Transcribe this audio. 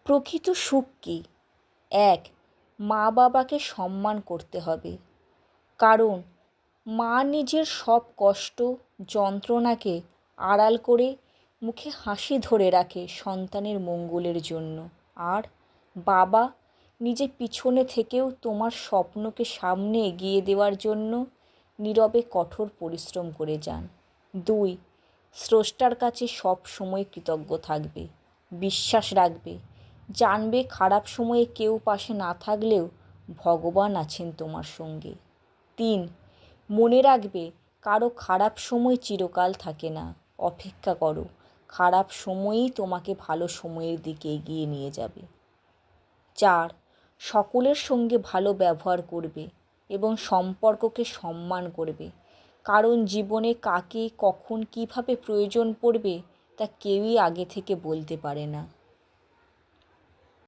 প্রকৃত সুখ কী? এক, মা বাবাকে সম্মান করতে হবে। কারণ মা নিজের সব কষ্ট যন্ত্রণাকে আড়াল করে মুখে হাসি ধরে রাখে সন্তানের মঙ্গলের জন্য। আর বাবা নিজে পিছনে থেকেও তোমার স্বপ্নকে সামনে এগিয়ে দেওয়ার জন্য নীরবে কঠোর পরিশ্রম করে যান। দুই, স্রষ্টার কাছে সব সময় কৃতজ্ঞ থাকবে, বিশ্বাস রাখবে, জানবে খারাপ সময়ে কেউ পাশে না থাকলেও ভগবান আছেন তোমার সঙ্গে। তিন, মনে রাখবে কারো খারাপ সময় চিরকাল থাকে না। অপেক্ষা করো, খারাপ সময়ই তোমাকে ভালো সময়ের দিকে এগিয়ে নিয়ে যাবে। চার, সকলের সঙ্গে ভালো ব্যবহার করবে এবং সম্পর্ককে সম্মান করবে। কারণ জীবনে কাকে কখন কীভাবে প্রয়োজন পড়বে তা কেউই আগে থেকে বলতে পারে না।